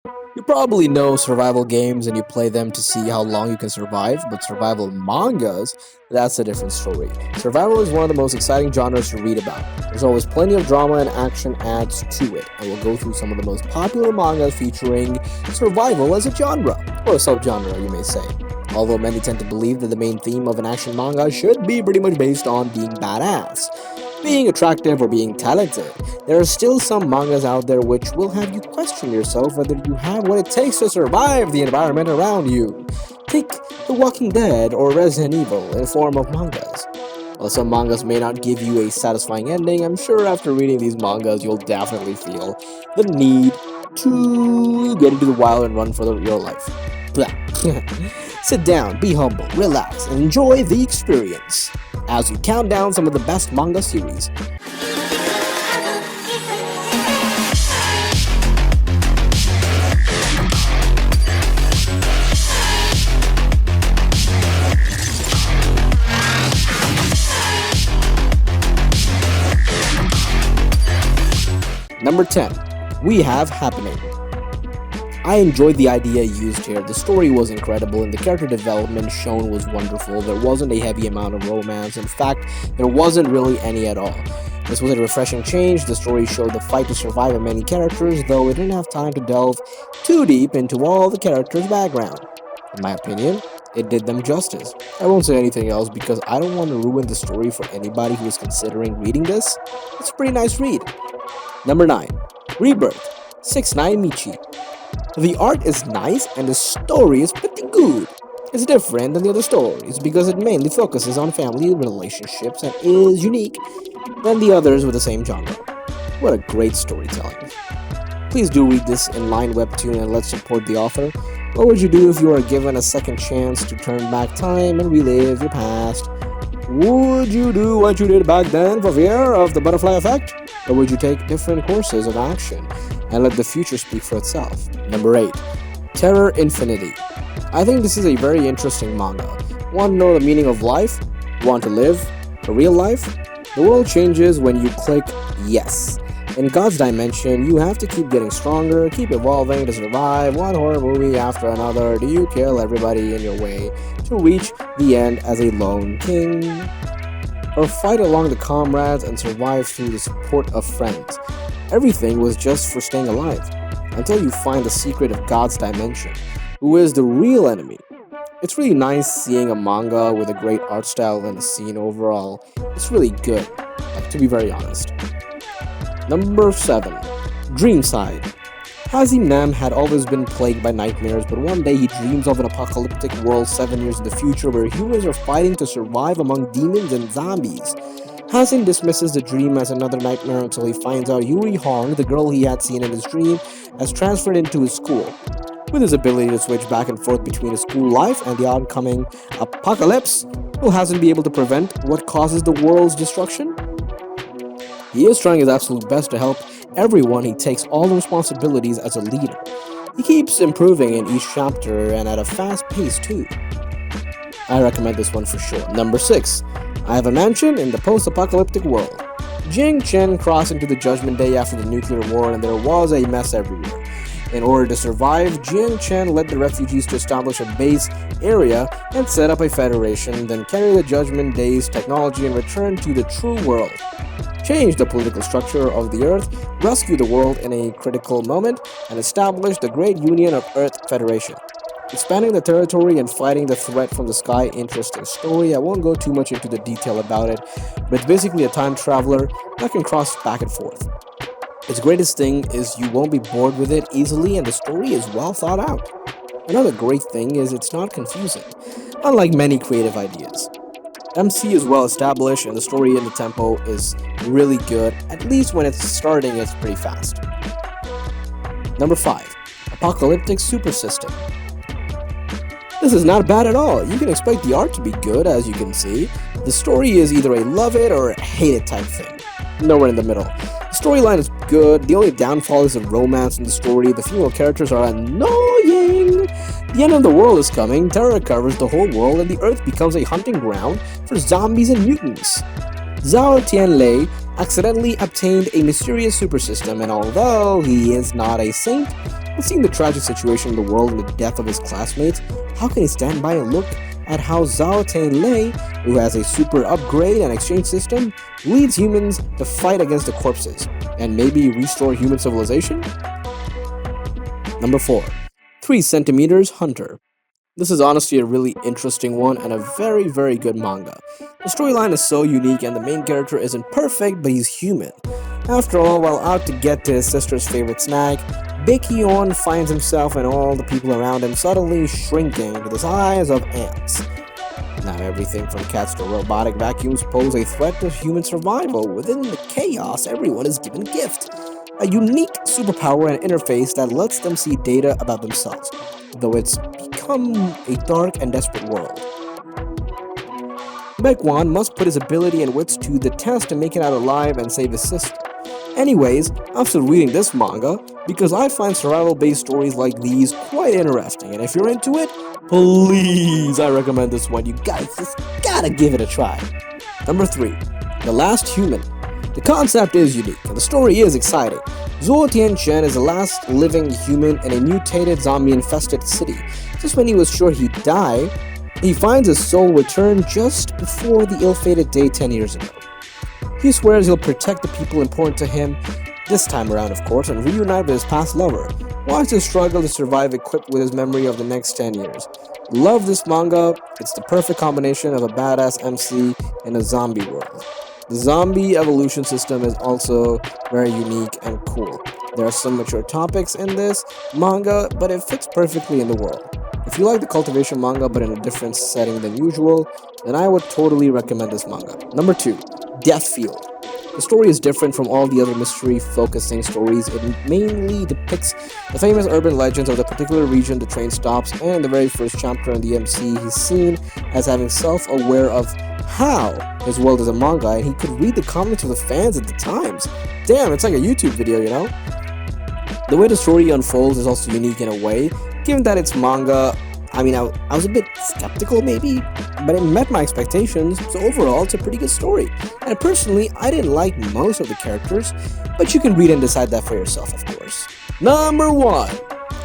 You probably know survival games and you play them to see how long you can survive, but survival mangas, that's a different story. Survival is one of the most exciting genres to read about. There's always plenty of drama and action adds to it, and we'll go through some of the most popular mangas featuring survival as a genre, or a subgenre, you may say. Although many tend to believe that the main theme of an action manga should be pretty much based on being badass, being attractive, or being talented. There are still some mangas out there which will have you question yourself whether you have what it takes to survive the environment around you. Take The Walking Dead or Resident Evil in form of mangas. While some mangas may not give you a satisfying ending, I'm sure after reading these mangas you'll definitely feel the need to get into the wild and run for your life. Blah. Sit down, be humble, relax, and enjoy the experience as we count down some of the best manga series. Number 10. We have Happening. I enjoyed the idea used here. The story was incredible and the character development shown was wonderful. There wasn't a heavy amount of romance. In fact, there wasn't really any at all. This was a refreshing change. The story showed the fight to survive of many characters, though it didn't have time to delve too deep into all the characters' background. In my opinion, it did them justice. I won't say anything else because I don't want to ruin the story for anybody who is considering reading this. It's a pretty nice read. Number 9. Rebirth. 6ix9ine Michi. The art is nice and the story is pretty good. It's different than the other stories because it mainly focuses on family relationships and is unique than the others with the same genre. What a great storytelling. Please do read this inline webtoon and let's support the author. What would you do if you were given a second chance to turn back time and relive your past? Would you do what you did back then for fear of the butterfly effect? Or would you take different courses of action and let the future speak for itself? Number 8. Terror Infinity. I think this is a very interesting manga. Want to know the meaning of life? Want to live a real life? The world changes when you click yes. In God's dimension, you have to keep getting stronger, keep evolving to survive one horror movie after another. Do you kill everybody in your way to reach the end as a lone king? Or fight along the comrades and survive through the support of friends? Everything was just for staying alive, until you find the secret of God's dimension, who is the real enemy. It's really nice seeing a manga with a great art style and the scene overall. It's really good, to be very honest. Number 7. Dreamside. Hazim Nam had always been plagued by nightmares, but one day he dreams of an apocalyptic world 7 years in the future where humans are fighting to survive among demons and zombies. Hazim dismisses the dream as another nightmare until he finds out Yuri Hong, the girl he had seen in his dream, has transferred into his school. With his ability to switch back and forth between his school life and the oncoming apocalypse, will Hazim be able to prevent what causes the world's destruction? He is trying his absolute best to help everyone. He takes all the responsibilities as a leader. He keeps improving in each chapter and at a fast pace too. I recommend this one for sure. Number 6. I Have a Mansion in the Post-Apocalyptic World. Jing Chen crossed into the Judgment Day after the nuclear war and there was a mess everywhere. In order to survive, Jing Chen led the refugees to establish a base area and set up a federation, then carry the Judgment Day's technology and return to the true world. Change the political structure of the Earth, rescue the world in a critical moment, and establish the Great Union of Earth Federation. Expanding the territory and fighting the threat from the sky, interesting story. I won't go too much into the detail about it, but it's basically a time traveler that can cross back and forth. Its greatest thing is you won't be bored with it easily and the story is well thought out. Another great thing is it's not confusing, unlike many creative ideas. MC is well established and the story and the tempo is really good. At least when it's starting, it's pretty fast. Number 5. Apocalyptic Super System. This is not bad at all. You can expect the art to be good, as you can see. The story is either a love it or a hate it type thing. Nowhere in the middle. The storyline is good. The only downfall is the romance in the story. The female characters are annoying. The end of the world is coming. Terror covers the whole world and the earth becomes a hunting ground for zombies and mutants. Zhao Tianlei accidentally obtained a mysterious super system, and although he is not a saint, But seeing the tragic situation in the world and the death of his classmates, how can he stand by and look at how Zhao Lei, who has a super upgrade and exchange system, leads humans to fight against the corpses and maybe restore human civilization? Number 4. 3 centimeters Hunter. This is honestly a really interesting one and a very, very good manga. The storyline is so unique and the main character isn't perfect, but he's human. After all, while out to get to his sister's favorite snack, Baekhyun finds himself and all the people around him suddenly shrinking to the size of ants. Now everything from cats to robotic vacuums pose a threat to human survival. Within the chaos, everyone is given a gift. A unique superpower and interface that lets them see data about themselves, though it's become a dark and desperate world. Baekhyun must put his ability and wits to the test to make it out alive and save his sister. Anyways, I'm still reading this manga because I find survival-based stories like these quite interesting, and if you're into it, please, I recommend this one. You guys just gotta give it a try. Number 3. The Last Human. The concept is unique, and the story is exciting. Zhou Tianchen is the last living human in a mutated zombie-infested city. Just when he was sure he'd die, he finds his soul return just before the ill-fated day 10 years ago. He swears he'll protect the people important to him, this time around of course, and reunite with his past lover. Watch his struggle to survive equipped with his memory of the next 10 years. Love this manga. It's the perfect combination of a badass MC in a zombie world. The zombie evolution system is also very unique and cool. There are some mature topics in this manga, but it fits perfectly in the world. If you like the cultivation manga but in a different setting than usual, then I would totally recommend this manga. Number 2. Death Field. The story is different from all the other mystery-focusing stories. It mainly depicts the famous urban legends of the particular region the train stops, and in the very first chapter in the MC, he's seen as having self-aware of how his world is a manga, and he could read the comments of the fans at the times. Damn, it's like a YouTube video, you know? The way the story unfolds is also unique in a way, given that it's manga. I was a bit skeptical maybe, but it met my expectations, so overall it's a pretty good story. And personally, I didn't like most of the characters, but you can read and decide that for yourself, of course. Number 1.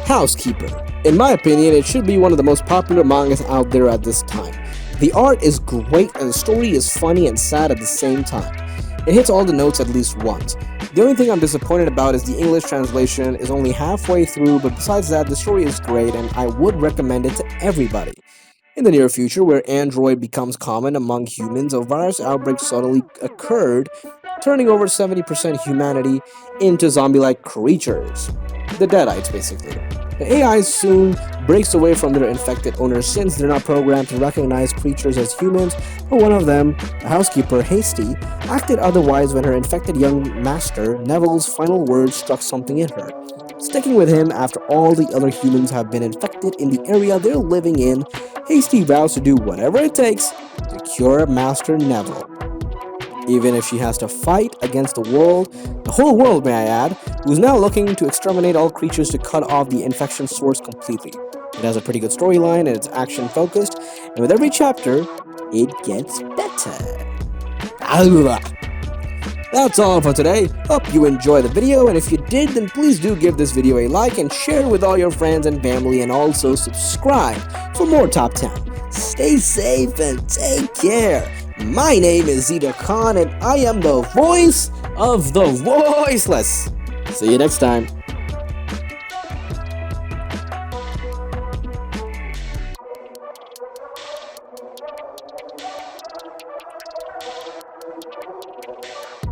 Housekeeper. In my opinion, it should be one of the most popular mangas out there at this time. The art is great and the story is funny and sad at the same time. It hits all the notes at least once. The only thing I'm disappointed about is the English translation is only halfway through, but besides that, the story is great and I would recommend it to everybody. In the near future, where Android becomes common among humans, a virus outbreak suddenly occurred, turning over 70% humanity into zombie-like creatures. The Deadites, basically. The AI soon breaks away from their infected owners since they're not programmed to recognize creatures as humans, but one of them, the housekeeper, Hasty, acted otherwise when her infected young master, Neville's final words struck something in her. Sticking with him after all the other humans have been infected in the area they're living in, Hasty vows to do whatever it takes to cure Master Neville. Even if she has to fight against the whole world may I add, who's now looking to exterminate all creatures to cut off the infection source completely. It has a pretty good storyline and it's action focused, and with every chapter, it gets better. That's all for today. Hope you enjoyed the video, and if you did, then please do give this video a like and share it with all your friends and family, and also subscribe for more Top 10. Stay safe and take care. My name is Zita Khan and I am the voice of the voiceless. See you next time.